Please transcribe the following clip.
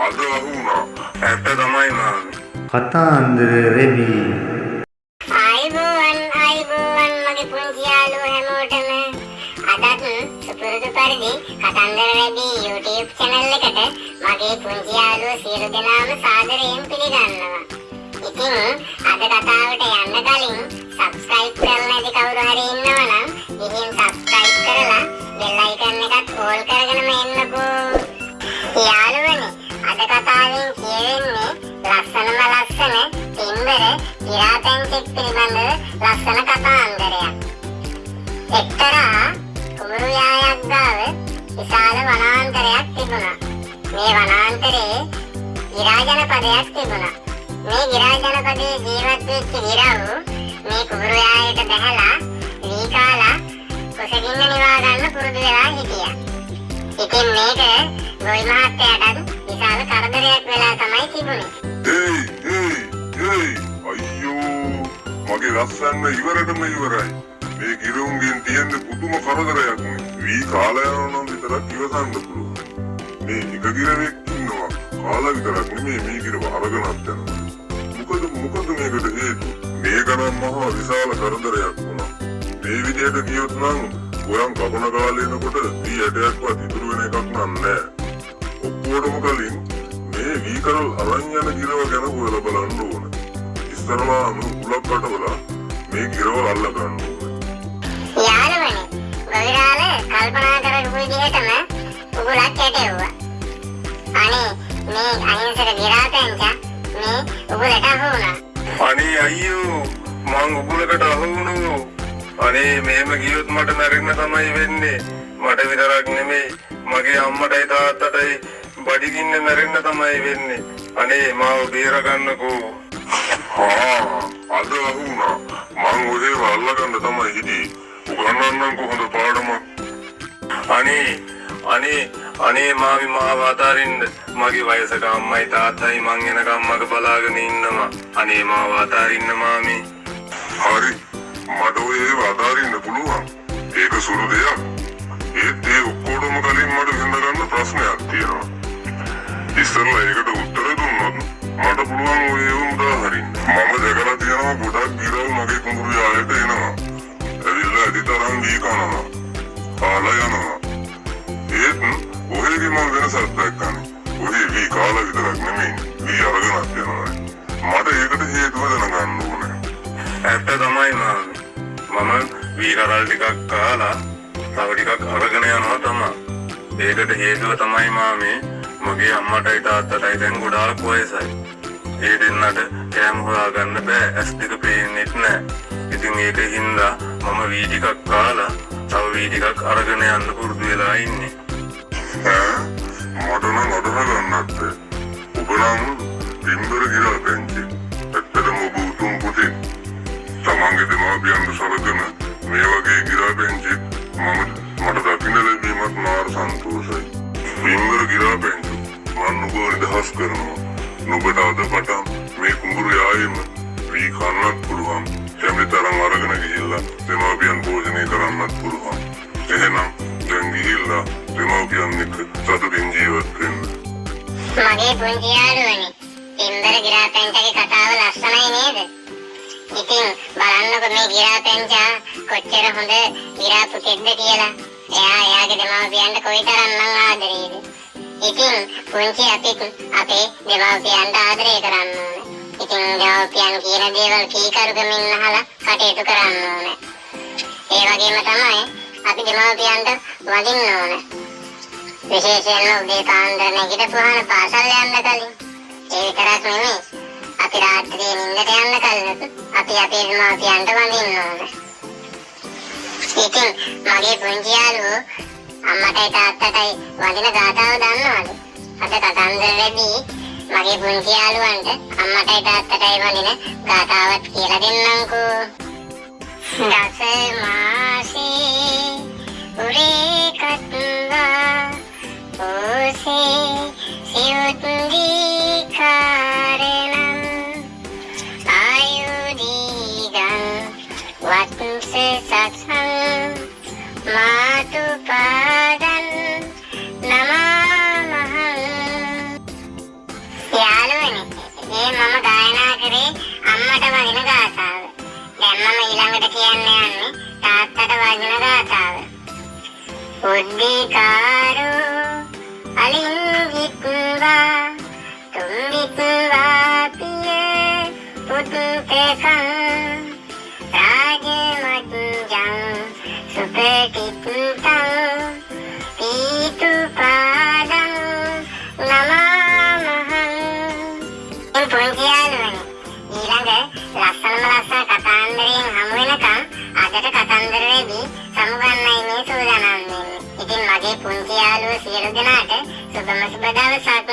අද අහුණා. ඇත්ත තමයි මාමි. කතාන්දර රෙබි. ආයිබෝවන් මගේ පුංචි යාළුවෝ හැමෝටම අදත් සුපුරුදු පරිදි කතන්දර රෙබි YouTube channel එකට මගේ පුංචි යාළුවෝ සියලු දෙනාම සාදරයෙන් පිළිගන්නවා. ඉතින් අද කතාවට යන්න කලින් subscribe කරලා නැති කවුරු හරි ඉන්නවා නම් ඉතින් subscribe කරලා bell icon එකත් all කරගෙනම එන්නකෝ. යාළුවනේ අද කතාවෙන් කියවෙන්නේ ලස්සන තිම්බර ඉරාපැංචෙක් පිළිබඳව ලස්සන කතාන්දරයක්. එක්තරා කුඹුරු යායක් ගාව විශාල වනාන්තරයක් තිබුණා. මේ වනාන්තරයේ ගිරා ජනපදයක් තිබුණා. මේ ගිරා ජනපදයේ ජීවත් වෙච්ච ගිරව් මේ කුඹුරු යායට බැහැලා වී කාලා කුසගින්න නිවා ගන්න පුරුදු වෙලා හිටියා. ඉතින් මේක ගොවි මහත්තයාටත් විශාල කරදරයක් වෙලා තමයි තිබුණේ. අයියෝ මගේ ලස්සන්න ඉවරටම ඉවරයි. මේ ගිරුන්ගෙන් තියෙන පුදුම කරදරයක් නේ. වී කාලා යනවා නම් විතරක් ඉවසන්න පුළුවන්. මේ එක ගිරවෙක් ඉන්නවා. කාලා විතරක් නෙමෙයි මේ ගිරව අරගෙනත් යනවා. මොකද මේකට හේතුව? මේක නම් මහා විශාල කරදරයක් වුණා. මේ විදිහට කියොත් නම් ගොයන් කපන කාලේ එනකොට වී ඇටයක්වත් ඉතුරු වෙන එකක් නෑ. ඔක්කොටම කලින් මේ වී කරල් අරන් යන ගිරව ගැන හොයලා බලන්න ඕන. ඉස්සරලාම උලක් කටවලා මේ ගිරව අල්ල ගන්න ඕන. යාළුවනේ ගොවිරාල කල්පනා කරපු විදිහටම උගලක් ඇටෙව්වා. අනේ මේ අහිංසක ගිරාපැංචා මේ උගලට අහු වුණා. අනේ අයියෝ මං උගලකට අහු වුණා. අනේ මෙහෙම ගියොත් මට මැරෙන්න තමයි වෙන්නේ. මට විතරක් නෙමෙයි මගේ අම්මටයි තාත්තටයි බඩගින්න මැරෙන්න තමයි වෙන්නේ. අනේ මාව බේර ගන්නකෝ. අද අහුණා. මං ඔහේ වල්ලගන්න තමයි හිටියේ. උගන්නන්නම් කොහොමද පාඩම? අනේ මාමි මාව අතාරින්න. මගේ වයසක අම්මයි තාත්තයි මං එනකම් මග බලාගෙන ඉන්නවා. අනේ මාව අතාරින්න මාමි. හරි මට ඔය අතාරින්න පුළුවන්. ඒක සුළු දෙයක්. ඒත් ඒ ඔක්කොටම කලින් මට විසඳගන්න ප්‍රශ්නයක් තියෙනවා. ඉස්සරලා ඒකට උත්තර දුන්නොත් මට පුළුවන් ඔය උදාහරින්න. මම දැකලා තියෙනවා ගොඩක් ගිරව් මගේ කුඹුරු යායට එනවා. ඇවිල්ලා ඇදිතරම් වී කනවා. කාලා යනවා. ඒත් ඔයගේ මම වෙනසක් දැක්කනේ. ඔය වී කාලා විතරක් නෙමෙයි වී අරගෙනත් යනවා. මට ඒකට හේතුව දැනගන්න ඕනේ. ඇත්ත තමයි මාමි. මම වී කරල් ටිකක් කාලා තව ටිකක් අරගෙන යනවා තමයි. ඒකට හේතුව තමයි මාමි මගේ අම්මටයි තාත්තටයි දැන් ගොඩාක් වයසයි. ඒ දෙන්නට කෑම හොයාගන්න බෑ. ඇස් දෙක පේන්නෙත් නෑ. ඉතින් ඒක හින්දා මම වී ටිකක් කාලා තව වී ටිකක් අරගෙන යන්න පුරුදු වෙලා ඉන්නේ. මට නම් අදහ ගන්නත් ඔබ නම් තිම්බර ගිරාපැංචි. ඇත්තටම ඔබ උතුම් පුතේ. තමන්ගේ දෙමාපියන්ට සලකන මේ වගේ ගිරාපැංචි මට දකින්න ලැබීමත් මාර සන්තෝෂයි. තිම්බර ගිරාපැංචි මම නුඹව නිදහස් කරනවා. නුඹට අද පටන් මේ කුඹුරු යායෙම වී කන්නත් පුළුවන්. කැමති තරම් අරගෙන ගිහිල්ලා දෙමාපියන් භෝජනය කරන්නත් පුළුවන්. එහෙනම් දැන් ගිහිල්ලා දෙමාපියන් එක්ක සතුටින් ජීවත් වෙන්න. මගේ පුංචි යාළුවනේ තිම්බර ගිරාපැංචාගේ කතාව ලස්සනයි නේද? ඉතින් බලන්නකො මේ ගිරාපැංචා කොච්චර හොඳ ගිරා පුතෙක්ද කියලා. එයාගේ දෙමාපියන්ට කොයිතරම්නම් ආදරේද? ඉතින් පුංචි අපිත් අපේ දෙමාපියන්ට ආදරය කරන්න ඕනේ. ඉතින් දෙමාපියන් කියන දේවල් කීකරුකමින් අහලා කටයුතු කරන්න ඕනේ. ඒ වගේම තමයි අපි දෙමාපියන්ට වදින්න ඕනේ. විශේෂයෙන්ම උදේ පාන්දර නැගිටපුවාම පාසල් යන්න කලින්. ඒ විතරක් නෙමෙයි අපි රාත්‍රියේ නිින්දට යන්න කලින් අපි අපේ දෙමාපියන්ට වඳින්න ඕනේ. ඉතින් මගේ පුංචි යාළුවෝ අම්මටයි තාත්තටයි වඳින ගාථාව දන්නවද? අද කතන්දරේදී මගේ පුංචි යාළුවන්ට අම්මටයි තාත්තටයි වඳින ගාථාවත් කියලා දෙන්නම්කෝ. දස මාසේ උරේ කත්වා ඕසේ සිවුත්දි කාරණම් ආයුදීගං වත්ස සත්සං මාතු පාදන් නමාමහං උද්දීකාරෝ අලින් විත්වා තුම්විත්වා පිය පුතුතකං රාජමජ්ජං සුපටිත්තං පීතු පාදං නමාමහං. පුංචි යාළුවනේ, ඊළඟ ලස්සනම ලස්සන කතාන්දරයෙන් හමු වෙනකම් අදට කතන්දර වෙදී සමුගන්නයි මේ සූදානම් වෙන්නේ. ඉතින් මගේ පුංචි යාළුවෝ සියලු දෙනාට සුබම සුබ දවසක්.